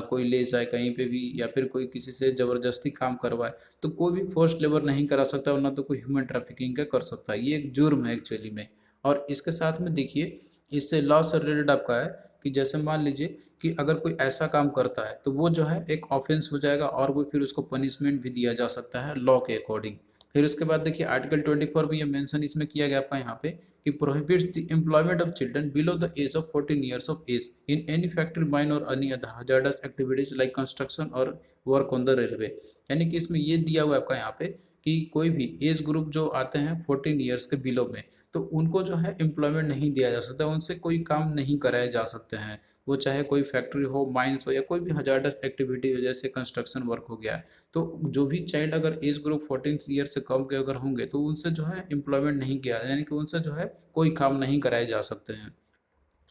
कोई ले जाए कहीं पे भी, या फिर कोई किसी से ज़बरदस्ती काम करवाए, तो कोई भी फोर्स्ड लेबर नहीं करा सकता, वरना तो कोई ह्यूमन ट्रैफिकिंग का कर सकता है। ये एक जुर्म है एक्चुअली में। और इसके साथ में देखिए इससे लॉ से रिलेटेड आपका है कि जैसे मान लीजिए कि अगर कोई ऐसा काम करता है, तो वो जो है एक ऑफेंस हो जाएगा, और वो फिर उसको पनिशमेंट भी दिया जा सकता है लॉ के अकॉर्डिंग। फिर उसके बाद देखिए आर्टिकल 24 में ये मेंशन इसमें किया गया आपका यहाँ पे कि prohibits the employment of children below the age of 14 years of age in any factory mine और any other hazardous activities like construction और वर्क ऑन द रेलवे। यानी कि इसमें ये दिया हुआ है आपका यहाँ पे कि कोई भी एज ग्रुप जो आते हैं 14 ईयर्स के बिलो में, तो उनको जो है एम्प्लॉयमेंट नहीं दिया जा सकता, उनसे कोई काम नहीं कराए जा सकते हैं। वो चाहे कोई फैक्ट्री हो, माइंस हो, या कोई भी हजार्डस एक्टिविटी हो जैसे कंस्ट्रक्शन वर्क हो गया। तो जो भी चाइल्ड अगर एज ग्रुप 14 ईयर से कम के अगर होंगे, तो उनसे जो है एम्प्लॉयमेंट नहीं किया, यानी कि उनसे जो है कोई काम नहीं कराए जा सकते हैं।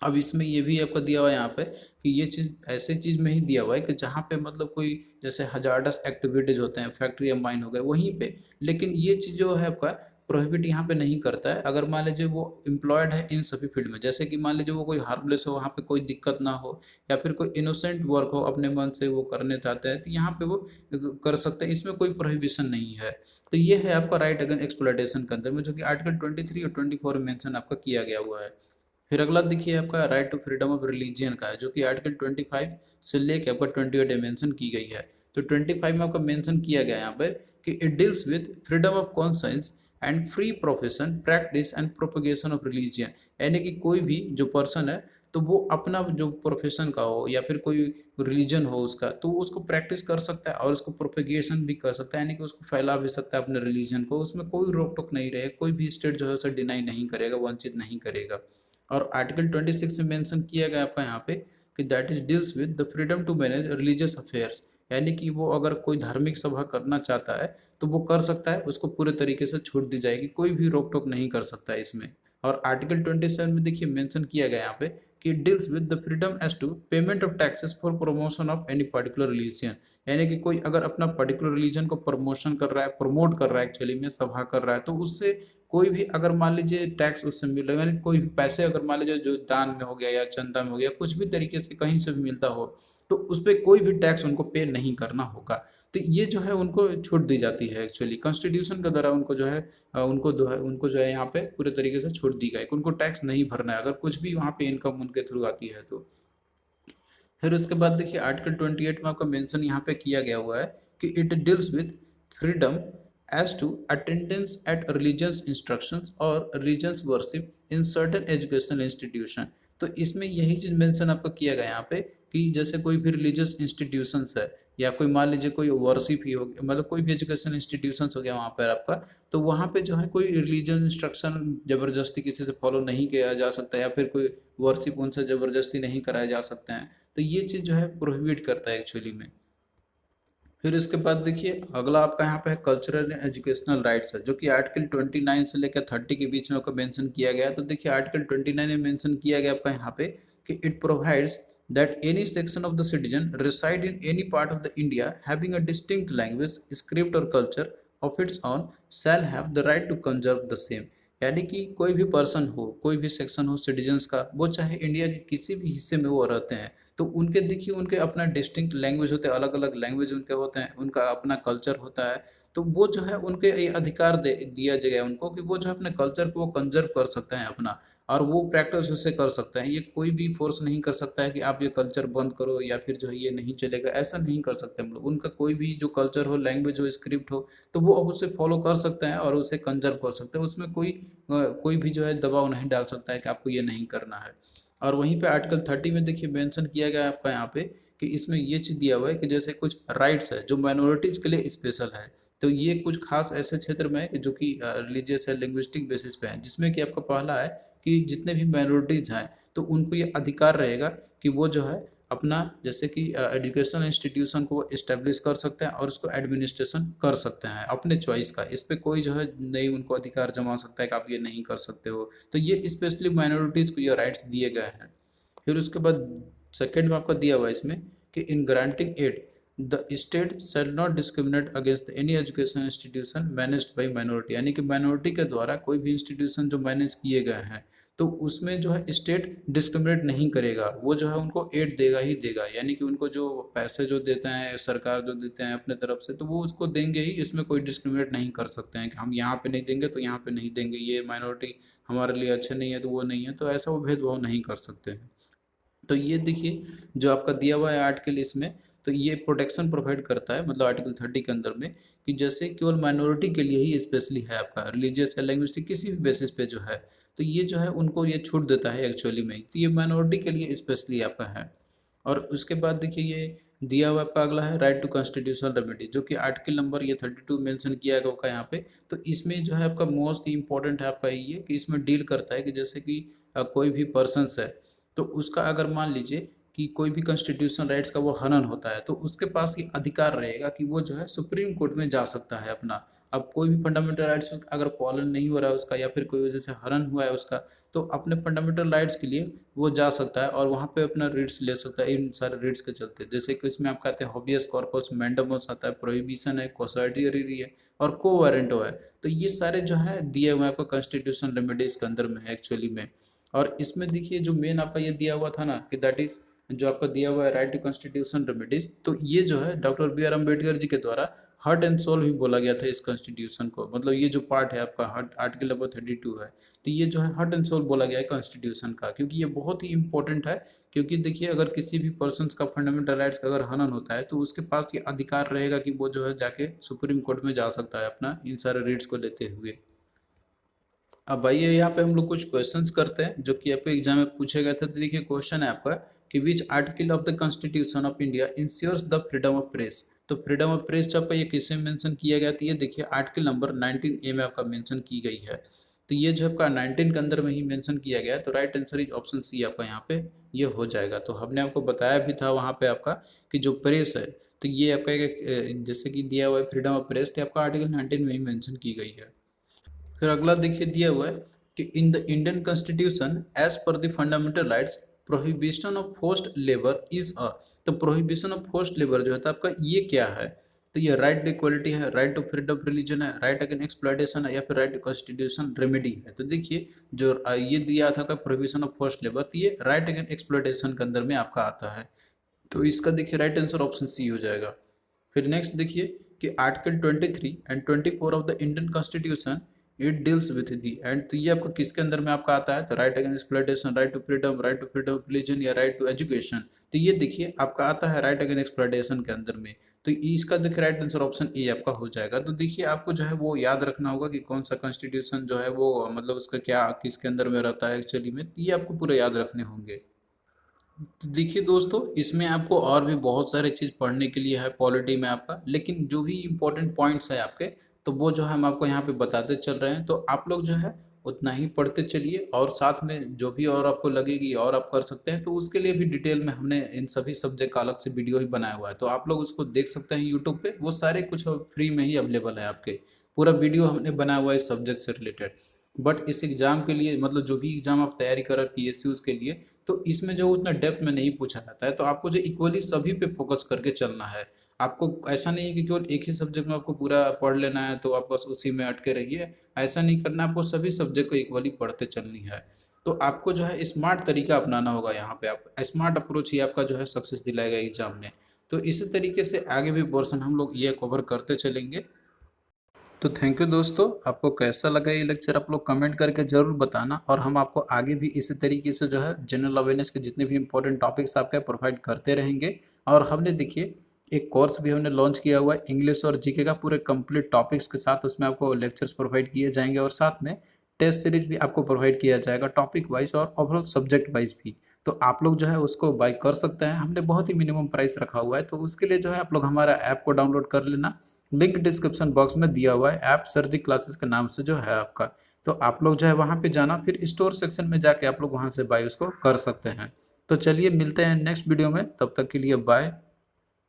अब इसमें ये भी आपका दिया हुआ है यहाँ पे कि ये चीज़ ऐसे चीज़ में ही दिया हुआ है कि जहाँ पे मतलब कोई जैसे हजार्डस एक्टिविटीज होते हैं, फैक्ट्री या माइन हो गए वहीं पे, लेकिन ये चीज़ जो है आपका प्रोहिबिट यहाँ पे नहीं करता है। अगर मान लीजिए वो एम्प्लॉयड है इन सभी फील्ड में, जैसे कि मान लीजिए वो कोई हार्मलेस हो, वहाँ पे कोई दिक्कत ना हो, या फिर कोई इनोसेंट वर्क हो, अपने मन से वो करने चाहते हैं, तो यहाँ पे वो कर सकते हैं, इसमें कोई प्रोहिबिशन नहीं है। तो ये है आपका राइट अगेंस्ट एक्सप्लॉयटेशन के अंदर में, जो कि आर्टिकल 23 और 24 में मेंशन आपका किया गया हुआ है। फिर अगला देखिए आपका right to freedom of religion का है, जो कि आर्टिकल 25 से लेके आपका 28 मेंशन की गई है। तो 25 में आपका मेंशन किया गया है यहाँ पर कि it deals with freedom of conscience and free profession practice and propagation of religion. यानी कि कोई भी जो पर्सन है, तो वो अपना जो प्रोफेशन का हो या फिर कोई रिलीजन हो उसका, तो उसको प्रैक्टिस कर सकता है और उसको प्रोपगेशन भी कर सकता है, यानी कि उसको फैला भी सकता है अपने रिलीजन को। उसमें कोई रोक टोक नहीं रहेगा, कोई भी स्टेट जो है उसे डिनाई नहीं करेगा, वंचित नहीं करेगा। और आर्टिकल 26 में मेंशन किया गया आपका यहाँ पे कि that is deals with the freedom to manage religious affairs. यानी कि वो अगर कोई धार्मिक सभा करना चाहता है तो वो कर सकता है, उसको पूरे तरीके से छूट दी जाएगी, कोई भी रोक टोक नहीं कर सकता है इसमें। और आर्टिकल 27 में देखिए मेंशन किया गया यहाँ पे कि deals with the freedom as to payment of taxes for promotion of any particular religion. यानी कि कोई अगर अपना पर्टिकुलर रिलीजन को प्रमोशन कर रहा है, प्रमोट कर रहा है, एक्चुअली में सभा कर रहा है, तो उससे कोई भी अगर मान लीजिए टैक्स उससे मिल रहा है, यानी कोई भी पैसे अगर मान लीजिए जो दान में हो गया या चंदा में हो गया, कुछ भी तरीके से कहीं से भी मिलता हो, तो उस पर कोई भी टैक्स उनको पे नहीं करना होगा। तो ये जो है उनको छूट दी जाती है, एक्चुअली कॉन्स्टिट्यूशन के द्वारा उनको जो है उनको जो है यहाँ पे पूरे तरीके से छूट दी गई कि उनको टैक्स नहीं भरना है अगर कुछ भी वहाँ पे इनकम उनके थ्रू आती है तो। फिर उसके बाद देखिए आर्टिकल 28 में आपका मेंशन यहाँ पे किया गया हुआ है कि it deals with freedom as to attendance at religious instructions और religious worship in certain educational institution. तो इसमें यही चीज मेंशन आपका किया गया यहाँ पे कि जैसे कोई भी रिलीजियस इंस्टीट्यूशंस है, या कोई मान लीजिए कोई वर्शिप ही हो गया, मतलब कोई भी एजुकेशन इंस्टीट्यूशंस हो गया वहाँ पर आपका, तो वहाँ पे जो है कोई रिलीजियस इंस्ट्रक्शन जबरदस्ती किसी से फॉलो नहीं किया जा सकता, या फिर कोई वर्शिप उनसे जबरदस्ती नहीं कराया जा सकते हैं। तो ये चीज़ जो है प्रोहिबिट करता है एक्चुअली में। फिर इसके बाद देखिए अगला आपका यहाँ पे है कल्चरल एंड एजुकेशनल राइट्स है, जो कि आर्टिकल 29 से लेकर 30 के बीच में आपका मेंशन किया गया है। तो देखिए आर्टिकल 29 में मेंशन किया गया आपका यहाँ पे कि it provides that any section of the citizen reside in any part of the India having a distinct language, script or culture of its own shall have the right to conserve the same। यानी कि कोई भी person हो, कोई भी section हो citizens का, वो चाहे इंडिया के किसी भी हिस्से में वो रहते हैं, तो उनके देखिए उनके अपना डिस्टिंक्ट लैंग्वेज होते हैं, अलग अलग लैंग्वेज उनके होते हैं, उनका अपना कल्चर होता है। तो वो जो है उनके ये अधिकार दिया गया उनको कि वो जो है अपने कल्चर को वो कंजर्व कर सकते हैं अपना, और वो प्रैक्टिस उससे कर सकते हैं। ये कोई भी फोर्स नहीं कर सकता है कि आप ये कल्चर बंद करो या फिर जो है ये नहीं चलेगा, ऐसा नहीं कर सकते हम लोग। उनका कोई भी जो कल्चर हो, लैंग्वेज हो, स्क्रिप्ट हो, तो वो अब उसे फॉलो कर सकते हैं और उसे कंजर्व कर सकते हैं। उसमें कोई भी जो है दबाव नहीं डाल सकता है कि आपको ये नहीं करना है। और वहीं पे आर्टिकल 30 में देखिए मेंशन किया गया है आपका यहाँ पे कि इसमें ये चीज़ दिया हुआ है कि जैसे कुछ राइट्स है जो माइनॉरिटीज के लिए स्पेशल है। तो ये कुछ खास ऐसे क्षेत्र में है कि जो कि रिलीजियस है, लिंग्विस्टिक बेसिस पे है, जिसमें कि आपका पहला है कि जितने भी माइनॉरिटीज हैं तो उनको ये अधिकार रहेगा कि वो जो है अपना जैसे कि एजुकेशनल इंस्टीट्यूशन को इस्टेब्लिश कर सकते हैं और उसको एडमिनिस्ट्रेशन कर सकते हैं अपने चॉइस का। इस पर कोई जो है नहीं उनको अधिकार जमा सकता है कि आप ये नहीं कर सकते हो। तो ये स्पेशली माइनॉरिटीज़ को ये राइट्स दिए गए हैं। फिर उसके बाद सेकेंड में आपका दिया हुआ है इसमें कि in granting aid the state shall not discriminate against any education institution managed by minority. यानी कि माइनॉरिटी के द्वारा कोई भी इंस्टीट्यूशन जो मैनेज किए गए हैं तो उसमें जो है स्टेट डिस्क्रिमिनेट नहीं करेगा, वो जो है उनको एड देगा ही देगा। यानी कि उनको जो पैसे जो देते हैं सरकार जो देते हैं अपने तरफ से, तो वो उसको देंगे ही, इसमें कोई डिस्क्रिमिनेट नहीं कर सकते हैं कि हम यहाँ पे नहीं देंगे तो यहाँ पे नहीं देंगे, ये माइनॉरिटी हमारे लिए अच्छे नहीं है तो वो नहीं है, तो ऐसा वो भेदभाव नहीं कर सकते हैं। तो ये देखिए जो आपका दिया हुआ है आर्टिकल इसमें, तो ये प्रोटेक्शन प्रोवाइड करता है, मतलब आर्टिकल 30 के अंदर में, कि जैसे केवल माइनॉरिटी के लिए ही स्पेशली है आपका रिलीजियस या लैंग्वेज किसी भी बेसिस पे जो है, तो ये जो है उनको ये छूट देता है एक्चुअली में। तो ये माइनॉरिटी के लिए स्पेशली आपका है। और उसके बाद देखिए ये दिया हुआ आपका अगला है राइट टू कॉन्स्टिट्यूशनल रेमेडी, जो कि आर्टिकल नंबर ये 32 मेंशन किया गया होगा यहाँ पे। तो इसमें जो है आपका मोस्ट इंपॉर्टेंट है आपका ये कि इसमें डील करता है कि जैसे कि कोई भी पर्सनस है, तो उसका अगर मान लीजिए कि कोई भी कॉन्स्टिट्यूशनल राइट्स का वो हनन होता है, तो उसके पास ये अधिकार रहेगा कि वो जो है सुप्रीम कोर्ट में जा सकता है अपना। अब कोई भी फंडामेंटल राइट्स अगर पालन नहीं हो रहा है उसका, या फिर कोई वजह से हनन हुआ है उसका, तो अपने फंडामेंटल राइट्स के लिए वो जा सकता है और वहाँ पे अपना रिट्स ले सकता है इन सारे रिट्स के चलते। जैसे कि इसमें आपका आते हैं हॉबियस कॉर्पस मैंडेमस आता है, प्रोहिबिशन है, कोसर्डियरी है, और कोवेरेंटो है। तो ये सारे जो है दिए हुए हैं आपको कॉन्स्टिट्यूशन रेमेडीज के अंदर में एक्चुअली में। और इसमें देखिए जो मेन आपका ये दिया हुआ था ना कि दैट इज जो आपका दिया हुआ है राइट टू कॉन्स्टिट्यूशन रेमेडीज, तो ये जो है doctor B are Ambedkar ji के द्वारा हार्ट एंड सोल भी बोला गया था इस कॉन्स्टिट्यूशन को। मतलब ये जो पार्ट है आपका हार्ट आर्टिकल नंबर 32 है, तो ये जो है हार्ट एंड सोल बोला गया है कॉन्स्टिट्यूशन का, क्योंकि ये बहुत ही इंपॉर्टेंट है। क्योंकि देखिए अगर किसी भी पर्सन का फंडामेंटल राइट्स का अगर हनन होता है तो उसके पास ये अधिकार रहेगा कि वो जो है जाके सुप्रीम कोर्ट में जा सकता है अपना इन सारे राइट्स को लेते हुए। अब आइए यहाँ पे हम लोग कुछ क्वेश्चंस करते हैं जो कि आपके एग्जाम में पूछे गए थे। तो देखिए क्वेश्चन है आपका कि which article of the constitution of India ensures the freedom of press. तो फ्रीडम ऑफ प्रेस जो आपका ये किसमें मेंशन किया गया था, ये देखिए आर्टिकल नंबर 19A में आपका मेंशन की गई है। तो ये जो आपका 19 के अंदर में ही मेंशन किया गया है, तो right answer is option C आपका यहाँ पे ये हो जाएगा। तो हमने आपको बताया भी था वहाँ पे आपका कि जो प्रेस है तो ये आपका एक जैसे कि दिया हुआ है फ्रीडम ऑफ प्रेस, तो आपका आर्टिकल 19 में ही मेंशन की गई है। फिर अगला देखिए दिया हुआ है कि in the Indian constitution as per the fundamental rights prohibition of forced labour is a. तो प्रोहिबिशन ऑफ फोर्स्ड लेबर जो है तो आपका ये क्या है, तो ये राइट टू इक्वलिटी है, right to freedom of religion है, राइट अगेंस्ट एक्सप्लॉयटेशन है, या फिर राइट टू कॉन्स्टिट्यूशन रेमेडी है। तो देखिए जो ये दिया था प्रोहिबिशन ऑफ फोर्स्ड लेबर, तो ये राइट अगेंस्ट एक्सप्लॉयटेशन के अंदर में आपका आता है। तो इसका देखिए राइट आंसर ऑप्शन सी हो जाएगा। फिर नेक्स्ट देखिए कि article 23 and 24 of the Indian constitution it deals with the and, तो ये आपको किसके अंदर में आपका आता है, तो right against exploitation, right to freedom of religion या राइट टू एजुकेशन। तो ये देखिए आपका आता है राइट अगेंस्ट एक्सप्लॉयटेशन के अंदर में। तो इसका देखिए राइट आंसर ऑप्शन ए आपका हो जाएगा। तो देखिए आपको जो है वो याद रखना होगा कि कौन सा कॉन्स्टिट्यूशन जो है वो मतलब उसका क्या किसके अंदर में रहता है एक्चुअली में, ये आपको पूरे याद रखने होंगे। तो देखिए दोस्तों इसमें आपको और भी बहुत सारे चीज़ पढ़ने के लिए है पॉलिटी में आपका, लेकिन जो भी इम्पोर्टेंट पॉइंट्स है आपके तो वो जो है हम आपको यहाँ पे बताते चल रहे हैं। तो आप लोग जो है उतना ही पढ़ते चलिए, और साथ में जो भी और आपको लगेगी और आप कर सकते हैं तो उसके लिए भी डिटेल में हमने इन सभी सब्जेक्ट का अलग से वीडियो ही बनाया हुआ है, तो आप लोग उसको देख सकते हैं यूट्यूब पे। वो सारे कुछ फ्री में ही अवेलेबल है आपके, पूरा वीडियो हमने बनाया हुआ है इस सब्जेक्ट से रिलेटेड। बट इस एग्ज़ाम के लिए मतलब जो भी एग्ज़ाम आप तैयारी कर रहे हैं PSUs के लिए, तो इसमें जो उतना डेप्थ में नहीं पूछा जाता है। तो आपको जो इक्वली सभी पे फोकस करके चलना है। आपको ऐसा नहीं है कि केवल एक ही सब्जेक्ट में आपको पूरा पढ़ लेना है तो आप बस उसी में अटके रहिए, ऐसा नहीं करना। आपको सभी सब्जेक्ट को इक्वली पढ़ते चलनी है। तो आपको जो है स्मार्ट तरीका अपनाना होगा यहाँ पे, आप स्मार्ट अप्रोच ही आपका जो है सक्सेस दिलाएगा एग्जाम में। तो इसी तरीके से आगे भी पोर्शन हम लोग ये कवर करते चलेंगे। तो थैंक यू दोस्तों, आपको कैसा लगा ये लेक्चर आप लोग कमेंट करके ज़रूर बताना, और हम आपको आगे भी इसी तरीके से जो है जनरल अवेयरनेस के जितने भी इंपॉर्टेंट टॉपिक्स आपके प्रोवाइड करते रहेंगे। और हमने देखिए एक कोर्स भी हमने लॉन्च किया हुआ है इंग्लिश और जीके का पूरे कंप्लीट टॉपिक्स के साथ, उसमें आपको लेक्चर्स प्रोवाइड किए जाएंगे और साथ में टेस्ट सीरीज भी आपको प्रोवाइड किया जाएगा टॉपिक वाइज और ओवरऑल सब्जेक्ट वाइज भी। तो आप लोग जो है उसको बाय कर सकते हैं, हमने बहुत ही मिनिमम प्राइस रखा हुआ है। तो उसके लिए जो है आप लोग हमारा ऐप को डाउनलोड कर लेना, लिंक डिस्क्रिप्शन बॉक्स में दिया हुआ है, ऐप सर जी क्लासेस के नाम से जो है आपका। तो आप लोग जो है वहाँ पे जाना, फिर स्टोर सेक्शन में जाके आप लोग वहाँ से बाय उसको कर सकते हैं। तो चलिए मिलते हैं नेक्स्ट वीडियो में, तब तक के लिए बाय।